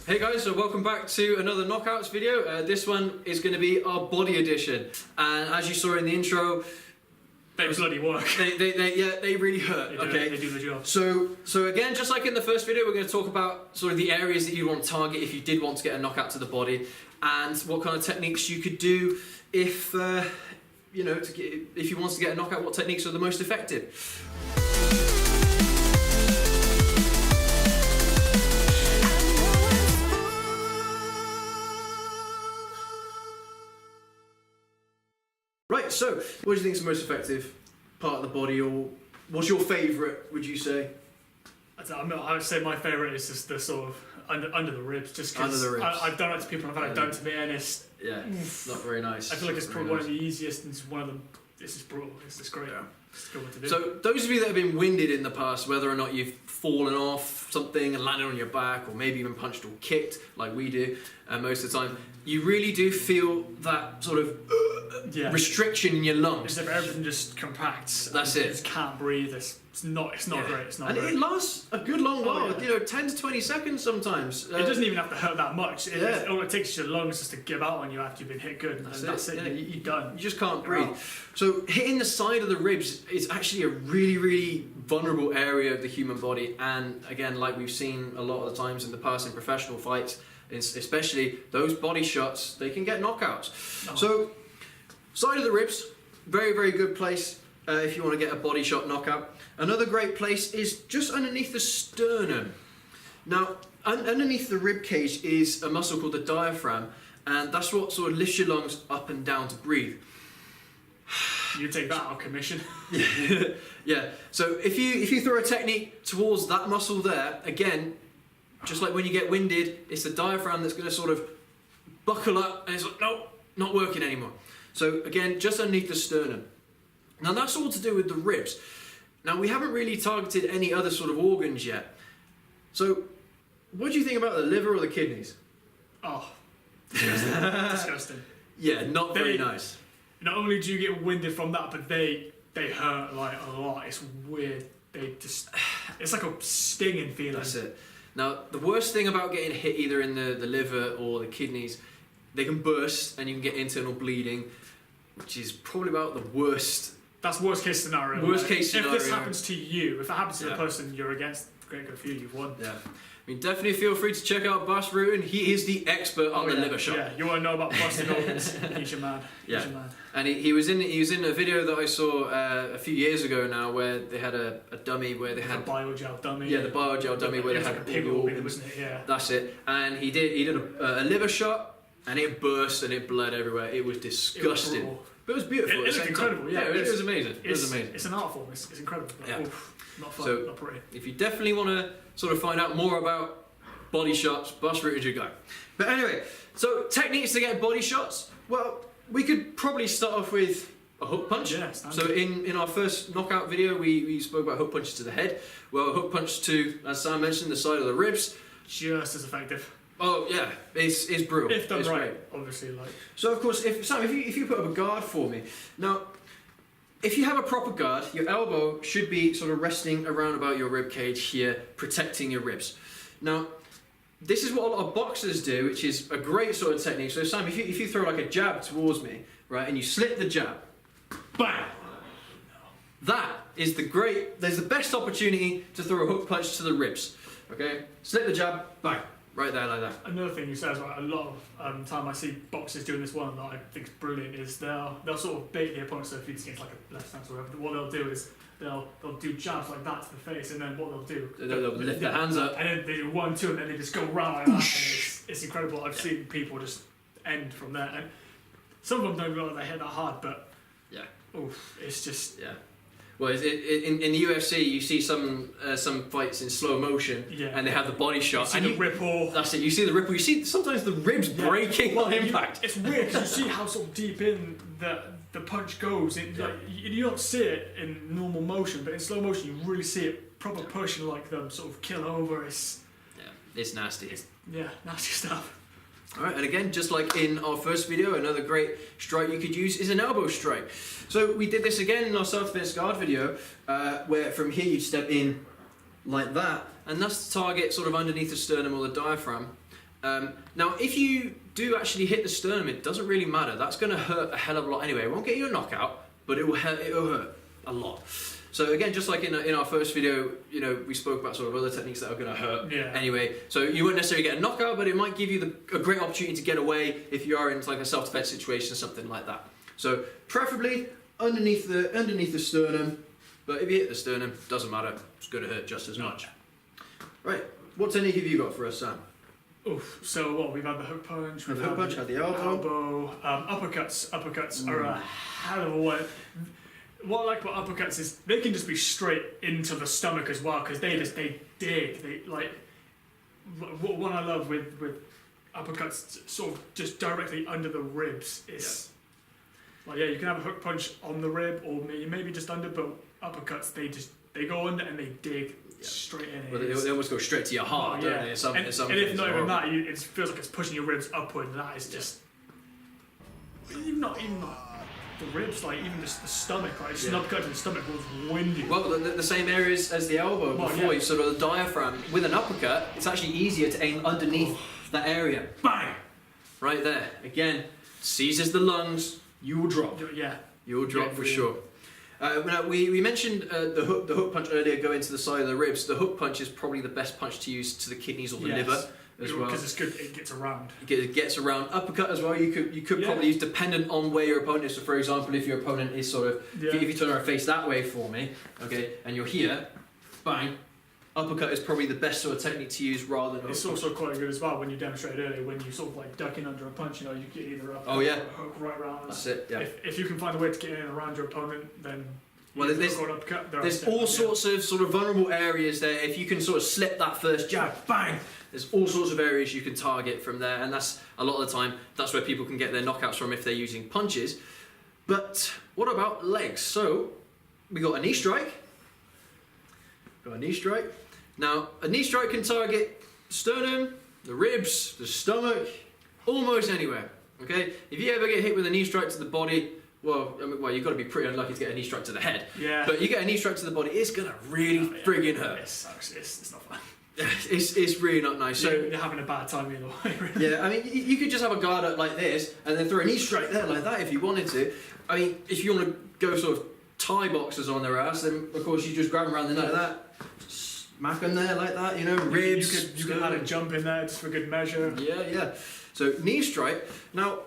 Hey guys, so welcome back to another Knockouts video. This one is going to be our body edition, and as you saw in the intro, they bloody work. They really hurt. They do the job. So again, just like in the first video, we're going to talk about sort of the areas that you want to target if you did want to get a knockout to the body, and what kind of techniques you could do if if you want to get a knockout. What techniques are the most effective? Right, so what do you think is the most effective part of the body, or what's your favourite, would you say? I would say my favourite is just the sort of under the ribs, just because I've done it to people and I've had it done to me, and it's not very nice. I feel like it's probably one of the easiest, and it's one of them. This is brutal. It's just great. Yeah. It's a good one to do. So those of you that have been winded in the past, whether or not you've fallen off something and landed on your back, or maybe even punched or kicked like we do most of the time, you really do feel that sort of restriction in your lungs. As if everything just compacts. That's it. You just can't breathe. It's not great. It's not great. It lasts a good long while. 10 to 20 seconds sometimes. It doesn't even have to hurt that much. All it takes is your lungs just to give out on you after you've been hit good, and that's it. Yeah, you're done. You just can't breathe. So hitting the side of the ribs is actually a really vulnerable area of the human body, and again, like we've seen a lot of the times in the past in professional fights, especially those body shots, they can get knockouts. So side of the ribs, very good place if you want to get a body shot knockout. Another great place is just underneath the sternum. Now, underneath the rib cage is a muscle called the diaphragm, and that's what sort of lifts your lungs up and down to breathe. You take that out of commission. Yeah. So if you throw a technique towards that muscle there, again, just like when you get winded, it's the diaphragm that's going to sort of buckle up, and it's like, no, not working anymore. So again, just underneath the sternum. Now that's all to do with the ribs. Now we haven't really targeted any other sort of organs yet. So what do you think about the liver or the kidneys? Oh, disgusting. Yeah, not very nice. Not only do you get winded from that, but they hurt like a lot. It's weird. It's like a stinging feeling. That's it. Now the worst thing about getting hit either in the liver or the kidneys, they can burst and you can get internal bleeding, which is probably about the worst. That's worst case scenario. Worst case scenario. If this happens to you, if it happens to the person you're against, great good for you, you've won. Yeah. I mean, definitely feel free to check out Bas Rutten. He is the expert on the liver shot. Yeah, you want to know about busting organs? He's your man. Yeah. He's your man. And he was in a video that I saw a few years ago now, where they had a dummy where they had a biogel dummy. Yeah, the biogel dummy where they had like a pig organ, wasn't it? Yeah. That's it. And he did a liver shot, and it burst and it bled everywhere. It was disgusting. But it was beautiful. It looked incredible. Yeah, it was amazing. It was amazing. It's an art form. It's incredible. Yeah. Not fun. So, not pretty. If you definitely want to sort of find out more about body shots, Bas Rutten's your guy. But anyway, so techniques to get body shots. Well, we could probably start off with a hook punch. Yeah, so in our first knockout video, we spoke about hook punches to the head. Well, a hook punch to, as Sam mentioned, the side of the ribs. Just as effective. Oh yeah, it's brutal. If done right, great. obviously. Like. So of course, if you put up a guard for me now. If you have a proper guard, your elbow should be sort of resting around about your rib cage here, protecting your ribs. Now, this is what a lot of boxers do, which is a great sort of technique. So Sam, if you throw like a jab towards me, right, and you slip the jab, bang! That is there's the best opportunity to throw a hook punch to the ribs. Okay? Slip the jab, bang! Right there, like that. Another thing you said is a lot of time I see boxers doing this one that I think is brilliant is they'll sort of bait the opponent. So if it's against like a left hand or whatever, what they'll do is they'll do jabs like that to the face, and then what they'll do they'll lift their hands up, and then they do 1, 2, and then they just go round like that. And it's incredible. I've seen people just end from there, and some of them don't realize they hit that hard, but it's just Well, in the UFC, you see some fights in slow motion, and they have the body shot, and the ripple. That's it. You see the ripple. You see sometimes the ribs breaking on impact. It's weird because you see how sort of deep in the punch goes. You don't see it in normal motion, but in slow motion, you really see it proper push and like them sort of kill over. It's nasty. Nasty stuff. Alright, and again, just like in our first video, another great strike you could use is an elbow strike. So we did this again in our self-defense guard video, where from here you step in like that, and that's to target sort of underneath the sternum or the diaphragm. Now, if you do actually hit the sternum, it doesn't really matter. That's going to hurt a hell of a lot anyway. It won't get you a knockout, but it will hurt a lot. So again, just like in our first video, you know, we spoke about sort of other techniques that are going to hurt anyway. So you won't necessarily get a knockout, but it might give you a great opportunity to get away if you are in like a self-defense situation or something like that. So preferably underneath the sternum, but if you hit the sternum, doesn't matter. It's going to hurt just as much. Right, what technique have you got for us, Sam? Oof. So what, we've had the hook punch, we've had the elbow. Uppercuts are a hell of a way. What I like about uppercuts is they can just be straight into the stomach as well, because they dig. They like what I love with uppercuts, sort of just directly under the ribs is like you can have a hook punch on the rib or maybe just under, but uppercuts they go under and they dig straight in. Well, they almost go straight to your heart, don't they? And if not even that, it feels like it's pushing your ribs upward. That is just even not the ribs, like even just the stomach, right? Just an uppercut to the stomach will wind you. Well, the same areas as the elbow before, you sort of the diaphragm. With an uppercut, it's actually easier to aim underneath that area. Bang! Right there. Again, seizes the lungs, you will drop. Yeah. You will drop for sure. Now we mentioned the hook punch earlier, go into the side of the ribs. The hook punch is probably the best punch to use to the kidneys or the liver as well. Because it's good, it gets around. It gets around. Uppercut as well, you could probably use dependent on where your opponent is. So for example, if your opponent is sort of, if you turn our face that way for me, okay, and you're here, bang, uppercut is probably the best sort of technique to use rather than... It's also quite good as well when you demonstrated earlier, when you sort of like duck in under a punch, you know, you get either up or hook right around. That's it, yeah. If you can find a way to get in and around your opponent, then... Well, there's all sorts of sort of vulnerable areas there. If you can sort of slip that first jab, bang, there's all sorts of areas you can target from there, and that's a lot of the time, that's where people can get their knockouts from if they're using punches. But what about legs? So, we got a knee strike. Now, a knee strike can target sternum, the ribs, the stomach, almost anywhere. Okay? If you ever get hit with a knee strike to the body, well, you've got to be pretty unlucky to get a knee strike to the head. Yeah. But you get a knee strike to the body, it's going to really friggin' hurt. It sucks. It's not fun. It's really not nice. So you're having a bad time either way, really. Yeah, I mean, you could just have a guard up like this and then throw a knee strike there like that if you wanted to. I mean, if you want to go sort of Thai boxers on their ass, then of course you just grab them around the neck like that, smack them there like that, you know, ribs. You could add a jump in there just for good measure. Yeah. So knee strike. Now,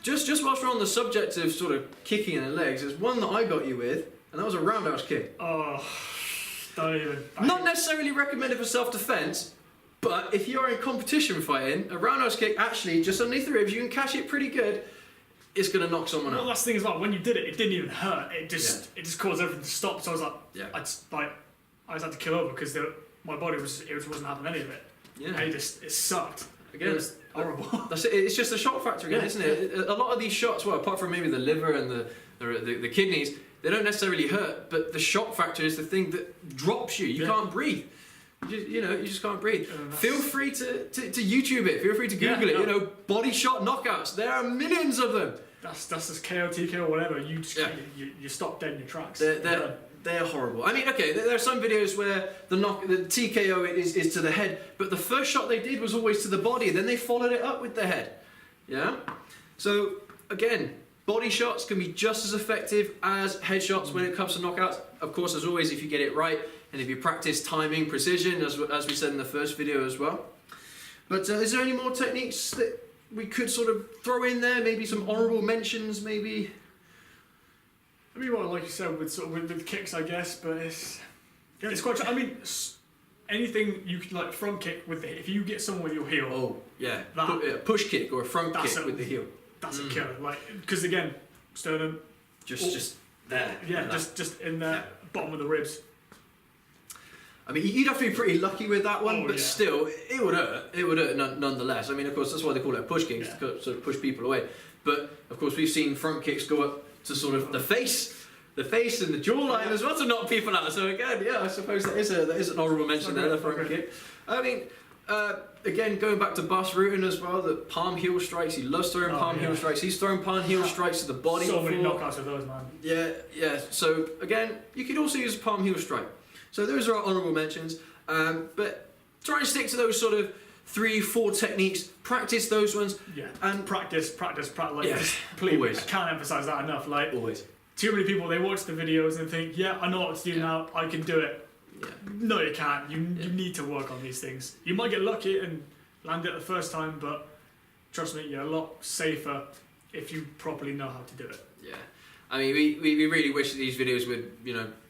just whilst we're on the subject of sort of kicking in the legs, there's one that I got you with, and that was a roundhouse kick. Oh, don't even. Not necessarily recommended for self-defense, but if you're in competition fighting, a roundhouse kick actually just underneath the ribs, you can catch it pretty good. It's going to knock someone out. Well, that's the thing as well. When you did it, it didn't even hurt. It just caused everything to stop. So I was like, I just had to kill over because my body wasn't having any of it. Yeah, and it sucked. Again, it was horrible. That's it. It's just the shock factor again, isn't it? A lot of these shots, well, apart from maybe the liver and the kidneys, they don't necessarily hurt, but the shock factor is the thing that drops you. You can't breathe. You just can't breathe. Feel free to YouTube it. Feel free to Google it. You know, body shot knockouts. There are millions of them. That's just KO, TKO, whatever. You just you stop dead in your tracks. They're horrible. I mean, okay, there are some videos where the TKO is to the head, but the first shot they did was always to the body. Then they followed it up with the head. Yeah. So again, body shots can be just as effective as headshots when it comes to knockouts. Of course, as always, if you get it right and if you practice timing, precision, as we said in the first video as well. But is there any more techniques that we could sort of throw in there? Maybe some honourable mentions, maybe. I mean, well, like you said, with kicks, I guess, but it's quite. I mean, anything you could like front kick with if you get someone with your heel. Oh yeah, push kick or a front kick with the heel. That's a killer. Like because again, sternum. Just there. Yeah, just in the bottom of the ribs. I mean, you'd have to be pretty lucky with that one, but still, it would hurt. It would hurt nonetheless. I mean, of course, that's why they call it a push kick, to sort of push people away. But of course, we've seen front kicks go up to sort of the face and the jawline as well to knock people out. So again, I suppose that is an honourable mention there, the front kick. I mean, again, going back to Bas Rutten as well, the palm heel strikes. He loves throwing palm heel strikes. He's thrown palm heel strikes to the body. So many knockouts of those, man. Yeah. So again, you could also use a palm heel strike. So those are our honourable mentions. But try and stick to those sort of 3, 4 techniques, practice those ones. Yeah. And practice. Like, Yeah, just please, always. I can't emphasize that enough. Like, always. too many people, they watch the videos and think, yeah, I know what to do now, I can do it. Yeah. No, you can't. You need to work on these things. You might get lucky and land it the first time, but trust me, you're a lot safer if you properly know how to do it. Yeah. I mean, we really wish that these videos would,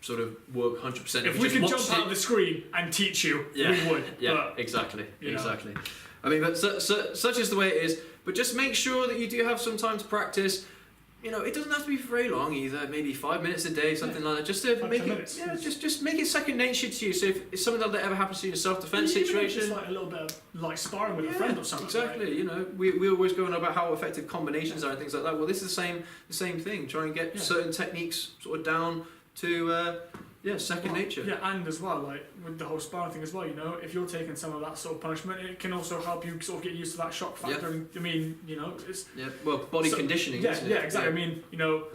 sort of work 100%. If we could jump out of the screen and teach you, we would. Yeah, but, exactly. you know. Exactly. I mean, but such is the way it is. But just make sure that you do have some time to practice. It doesn't have to be for very long either. Maybe 5 minutes a day, something like that. Just to make it, minutes. just make it second nature to you. So if it's something that ever happens to you in a self-defense Even if situation, it's like a little bit of like sparring with a friend or something. exactly. Right? We always go on about how effective combinations are and things like that. Well, this is the same thing. Try and get certain techniques sort of down to second nature. Yeah, and as well, like with the whole sparring thing as well, if you're taking some of that sort of punishment, it can also help you sort of get used to that shock factor. Yeah. And, I mean, it's body conditioning. Yeah, isn't it? yeah, exactly. I mean,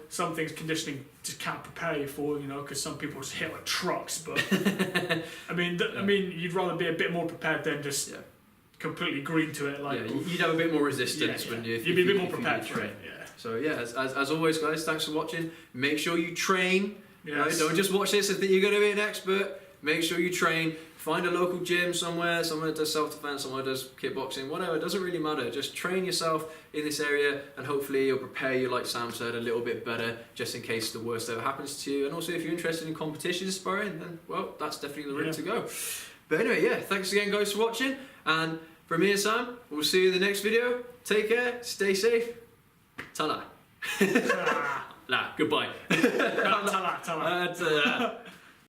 some things conditioning just can't prepare you for, because some people just hit like trucks. But I mean, you'd rather be a bit more prepared than just completely green to it. Like, you'd have a bit more resistance when you'd be a bit more prepared for it. Yeah. So as always, guys, thanks for watching. Make sure you train. Yes. Right? Don't just watch this and think you're going to be an expert. Make sure you train. Find a local gym somewhere. Someone that does self-defense. Someone that does kickboxing. Whatever. It doesn't really matter. Just train yourself in this area, and hopefully you'll prepare you, like Sam said, a little bit better, just in case the worst ever happens to you. And also, if you're interested in competition sparring, then that's definitely the route to go. But anyway, thanks again, guys, for watching. And from me and Sam, we'll see you in the next video. Take care. Stay safe. Ta-da. Goodbye. Ta-la.